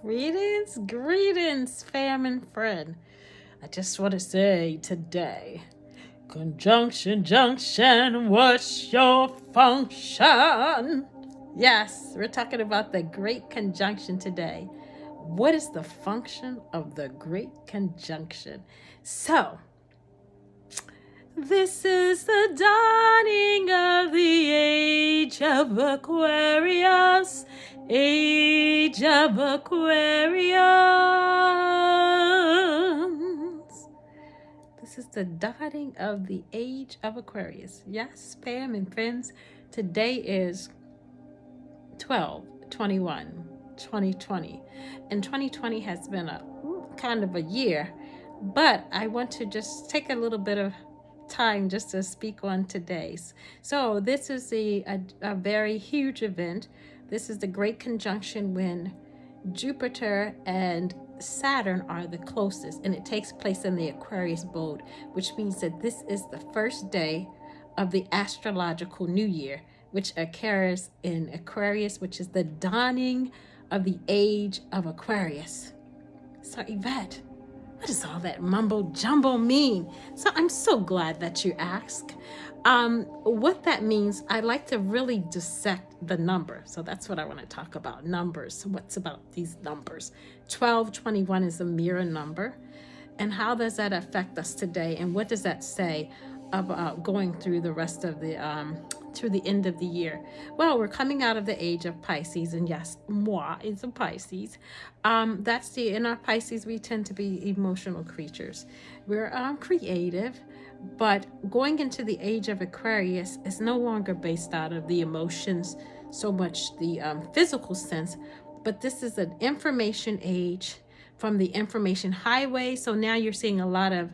Greetings, fam and friend. I just want to say today, conjunction, junction, what's your function? Yes, we're talking about the great conjunction today. What is the function of the great conjunction? So, this is the dawning of the age of Aquarius. Age of Aquarius. This is the dawning of the age of Aquarius. Yes, fam and friends, today is 12/21/2020. And 2020 has been a kind of a year, but I want to just take a little bit of time just to speak on today's. So this is a very huge event. This is the great conjunction when Jupiter and Saturn are the closest, and it takes place in the Aquarius mode, which means that this is the first day of the astrological new year, which occurs in Aquarius, which is the dawning of the age of Aquarius. So Yvette, what does all that mumbo jumbo mean? So I'm so glad that you asked. What that means, I like to really dissect the number. So that's what I want to talk about, numbers. What's about these numbers? 12/21 is a mirror number. And how does that affect us today? And what does that say about going through the rest of the to the end of the year? Well, we're coming out of the age of Pisces, and yes, moi is a Pisces. That's in our Pisces, we tend to be emotional creatures. We're creative, but going into the age of Aquarius is no longer based out of the emotions, so much the physical sense, but this is an information age from the information highway. So now you're seeing a lot of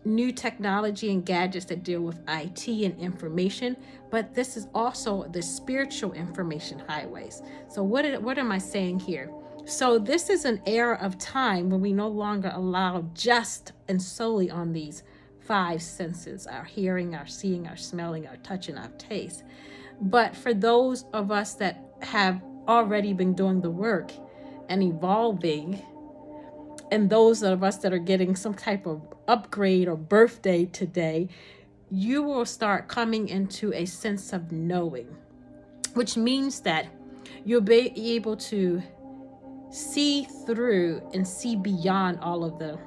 new technology and gadgets that deal with IT and information, but this is also the spiritual information highways. So what am I saying here? So this is an era of time when we no longer allow just and solely on these five senses, our hearing, our seeing, our smelling, our touch, and our taste. But for those of us that have already been doing the work and evolving, and those of us that are getting some type of upgrade or birthday today, you will start coming into a sense of knowing, which means that you'll be able to see through and see beyond all of the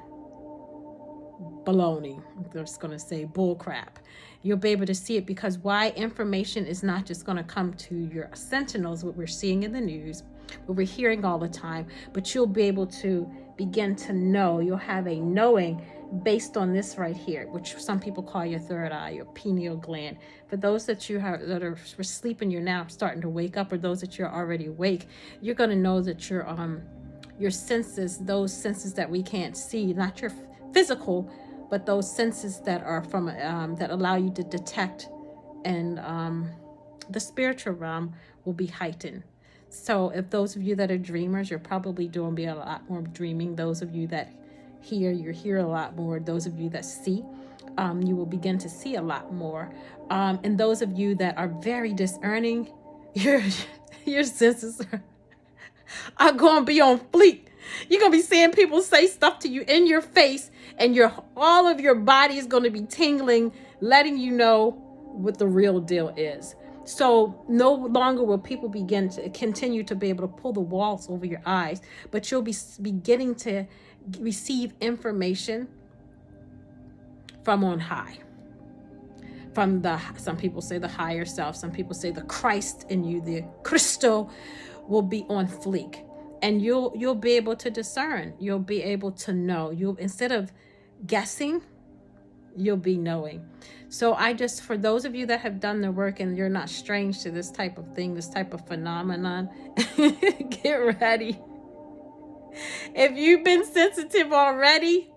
baloney. I'm just going to say bull crap. You'll be able to see it because why? Information is not just going to come to your sentinels, what we're seeing in the news, what we're hearing all the time, but you'll be able to begin to know. You'll have a knowing based on this right here, which some people call your third eye, your pineal gland. For those that that are sleeping, you're now starting to wake up, or those that you're already awake, you're going to know that your senses, those senses that we can't see, not your physical, but those senses that are from that allow you to detect, and the spiritual realm will be heightened. So if those of you that are dreamers, you're probably doing a lot more dreaming. Those of you that you hear a lot more. Those of you that see, you will begin to see a lot more. And those of you that are very discerning, your senses are going to be on fleek. You're going to be seeing people say stuff to you in your face, and all of your body is going to be tingling, letting you know what the real deal is. So no longer will people begin to continue to be able to pull the walls over your eyes, but you'll be beginning to receive information from on high. From some people say the higher self, some people say the Christ in you, the Christo will be on fleek. And you'll be able to discern. You'll be able to know. Instead of guessing, you'll be knowing. So for those of you that have done the work and you're not strange to this type of thing, this type of phenomenon, get ready. If you've been sensitive already,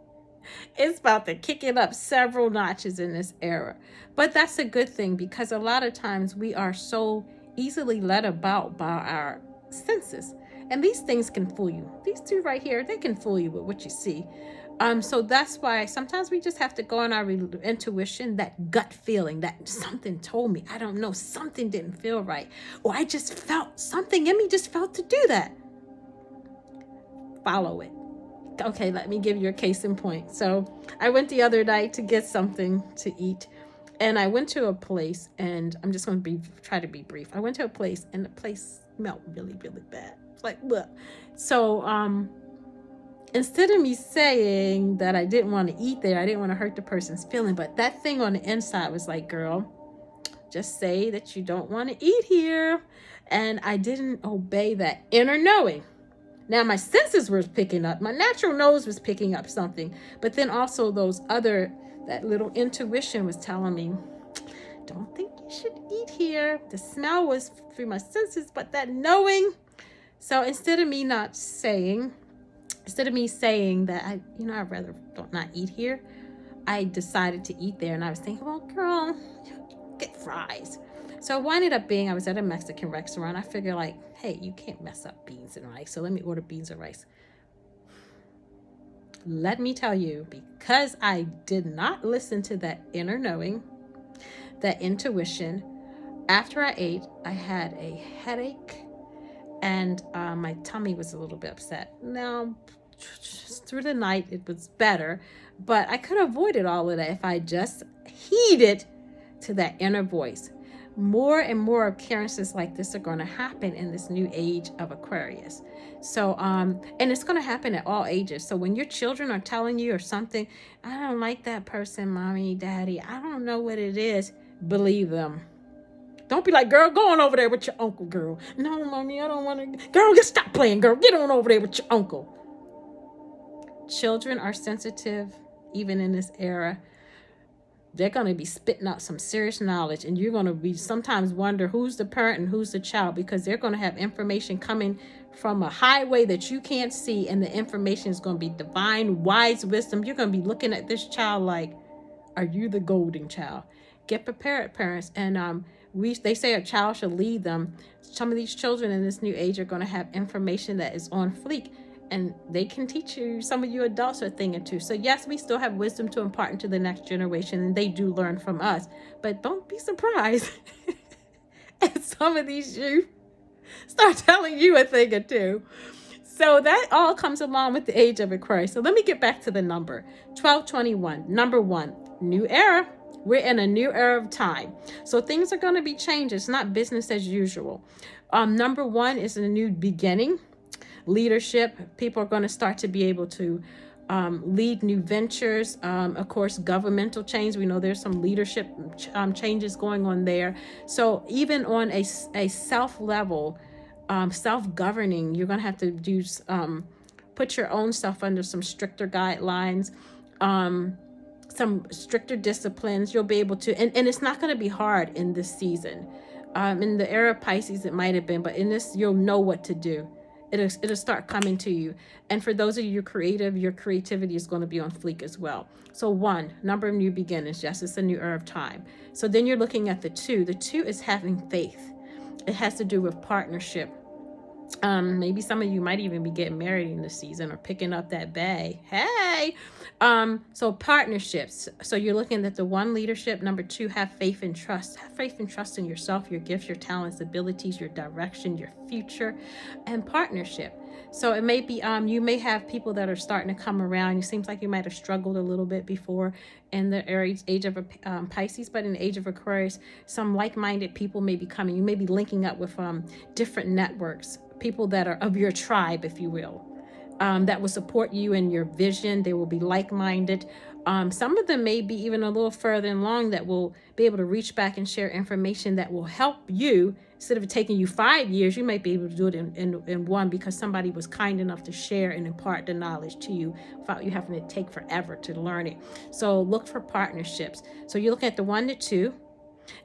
it's about to kick it up several notches in this era. But that's a good thing, because a lot of times we are so easily led about by our senses. And these things can fool you. These two right here, they can fool you with what you see. So that's why sometimes we just have to go on our intuition, that gut feeling that something told me, I don't know, something didn't feel right. Or I just felt something in me just felt to do that. follow it. Okay, let me give you a case in point. So I went the other night to get something to eat, and I went to a place, and I'm just going to try to be brief. I went to a place, and the place smelled really, really bad. It's like, bleh. So instead of me saying that I didn't want to eat there, I didn't want to hurt the person's feeling, but that thing on the inside was like, girl, just say that you don't want to eat here. And I didn't obey that inner knowing. Now my senses were picking up, my natural nose was picking up something, but then also that little intuition was telling me, don't think you should eat here. The smell was through my senses, but that knowing. So instead of me saying that I'd rather not eat here, I decided to eat there. And I was thinking, well, girl, get fries. So what ended up being, I was at a Mexican restaurant. I figured like, hey, you can't mess up beans and rice. So let me order beans and rice. Let me tell you, because I did not listen to that inner knowing, that intuition, after I ate, I had a headache and my tummy was a little bit upset. Now, through the night, it was better, but I could have avoided all of that if I just heeded to that inner voice. More and more occurrences like this are going to happen in this new age of Aquarius. So, and it's going to happen at all ages. So when your children are telling you or something, I don't like that person, mommy, daddy, I don't know what it is, believe them. Don't be like, girl, go on over there with your uncle, girl. No, mommy, I don't want to. Girl, just stop playing, girl. Get on over there with your uncle. Children are sensitive, even in this era. They're going to be spitting out some serious knowledge, and you're going to be sometimes wonder who's the parent and who's the child, because they're going to have information coming from a highway that you can't see, and the information is going to be divine, wise wisdom. You're going to be looking at this child like, are you the golden child? Get prepared, parents. And they say a child should lead them. Some of these children in this new age are going to have information that is on fleek, and they can teach you, some of you adults, a thing or two. So yes, we still have wisdom to impart into the next generation, and they do learn from us. But don't be surprised if some of these youth start telling you a thing or two. So that all comes along with the age of Aquarius. So let me get back to the number 1221. Number 1, new era. We're in a new era of time. So things are going to be changed. It's not business as usual. Number 1 is a new beginning. Leadership. People are going to start to be able to lead new ventures. Of course, governmental change. We know there's some leadership changes going on there. So even on a self level, self-governing, you're going to have to do put your own stuff under some stricter guidelines, some stricter disciplines. You'll be able to, and it's not going to be hard in this season. In the era of Pisces, it might have been, but in this, you'll know what to do. It'll start coming to you. And for those of you creative, your creativity is going to be on fleek as well. So 1, number of new beginnings. Yes, it's a new era of time. So then you're looking at the 2. The 2 is having faith. It has to do with partnership. Maybe some of you might even be getting married in this season or picking up that bae. Hey! So partnerships. So you're looking at the 1, leadership. Number 2, have faith and trust. Have faith and trust in yourself, your gifts, your talents, abilities, your direction, your future, and partnership. So it may be, you may have people that are starting to come around. It seems like you might have struggled a little bit before in the age of Pisces, but in the age of Aquarius, some like-minded people may be coming. You may be linking up with different networks, people that are of your tribe, if you will, that will support you in your vision. They will be like-minded. Some of them may be even a little further along that will be able to reach back and share information that will help you. Instead of taking you 5 years, you might be able to do it in 1, because somebody was kind enough to share and impart the knowledge to you without you having to take forever to learn it. So look for partnerships. So you're looking at the 1 to 2.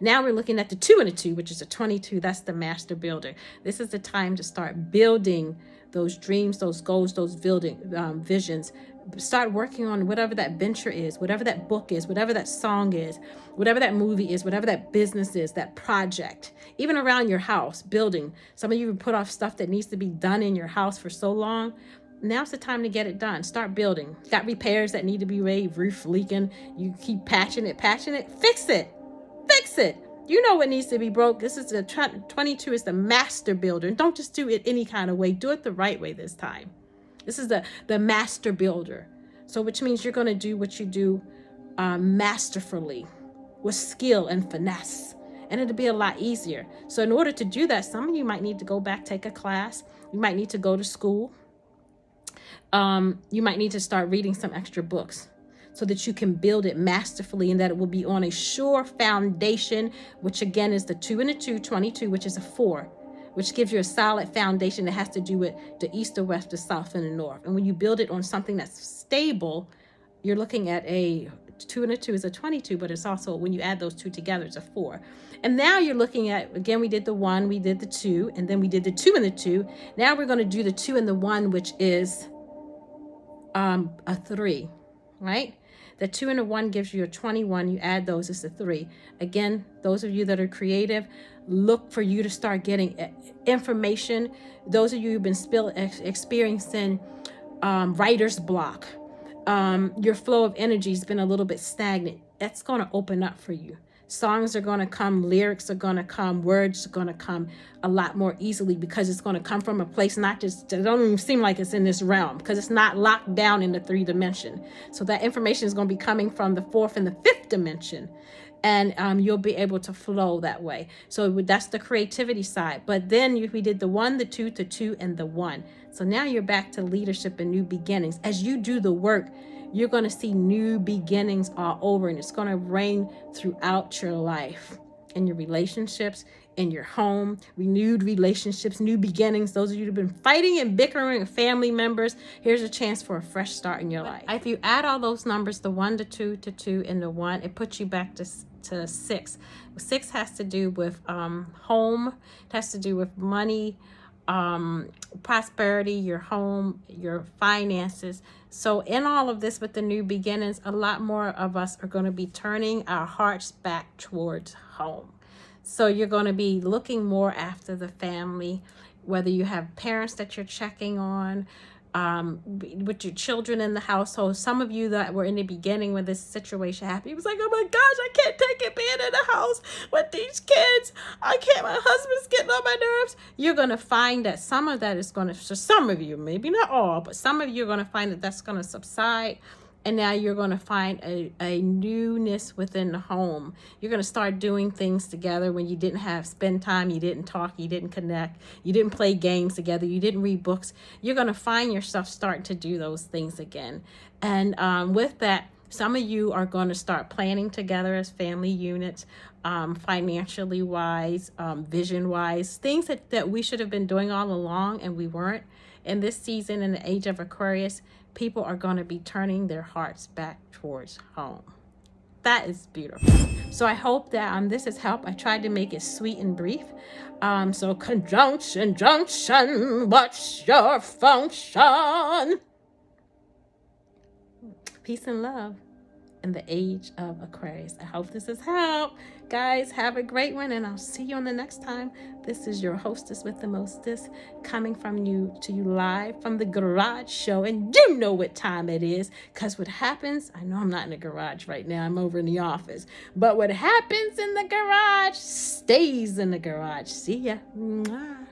Now we're looking at the 2 and the 2, which is a 22. That's the master builder. This is the time to start building those dreams, those goals, those visions. Start working on whatever that venture is, whatever that book is, whatever that song is, whatever that movie is, whatever that business is, that project. Even around your house, building. Some of you have put off stuff that needs to be done in your house for so long. Now's the time to get it done. Start building. Got repairs that need to be made, roof leaking. You keep patching it, fix it. Fix it. You know what needs to be broke. This is the 22 is the master builder. Don't just do it any kind of way. Do it the right way this time. This is the master builder. So which means you're going to do what you do masterfully, with skill and finesse. And it'll be a lot easier. So in order to do that, some of you might need to go back, take a class. You might need to go to school. You might need to start reading some extra books so that you can build it masterfully, and that it will be on a sure foundation, which again is the 2 and the 2, 22, which is a 4, which gives you a solid foundation that has to do with the east, the west, the south, and the north. And when you build it on something that's stable, you're looking at a 2 and a 2 is a 22, but it's also, when you add those two together, it's a 4. And now you're looking at, again, we did the 1, we did the 2, and then we did the 2 and the 2. Now we're going to do the 2 and the 1, which is a 3, right? The 2 and the 1 gives you a 21. You add those, it's a 3. Again, those of you that are creative, look for you to start getting information. Those of you who've been experiencing writer's block, your flow of energy has been a little bit stagnant. That's going to open up for you. Songs are going to come, lyrics are going to come, words are going to come a lot more easily, because it's going to come from a place not just, it don't even seem like it's in this realm, because it's not locked down in the 3 dimension. So that information is going to be coming from the 4th and the 5th dimension. And you'll be able to flow that way. So that's the creativity side. But then we did the 1, the 2, the 2, and the 1. So now you're back to leadership and new beginnings. As you do the work, you're going to see new beginnings all over, and it's going to reign throughout your life, in your relationships, in your home, renewed relationships, new beginnings. Those of you who've been fighting and bickering with family members, here's a chance for a fresh start in your life. If you add all those numbers, the 1, the 2, the 2, and the 1, it puts you back to 6. 6 has to do with home. It has to do with money, prosperity, your home, your finances. So in all of this, with the new beginnings, a lot more of us are going to be turning our hearts back towards home. So you're going to be looking more after the family, whether you have parents that you're checking on, with your children in the household. Some of you that were in the beginning when this situation happened, it was like, oh my gosh, I can't take it being in the house with these kids. I can't, my husband's getting on my nerves. You're going to find that some of that is going to, for some of you, maybe not all, but some of you are going to find that that's going to subside. And now you're going to find a newness within the home. You're going to start doing things together when you didn't spend time, you didn't talk, you didn't connect, you didn't play games together, you didn't read books. You're going to find yourself starting to do those things again. And with that, some of you are going to start planning together as family units, financially wise, vision wise, things that we should have been doing all along and we weren't. In this season, in the age of Aquarius, people are going to be turning their hearts back towards home. That is beautiful. So I hope that this has helped. I tried to make it sweet and brief. So conjunction, junction, what's your function? Peace and love in the age of Aquarius. I hope this has helped. Guys, have a great one, and I'll see you on the next time. This is your hostess with the mostest, coming from you to you live from the garage show. And you know what time it is, because what happens, I know I'm not in the garage right now, I'm over in the office, but what happens in the garage stays in the garage. See ya. Mwah.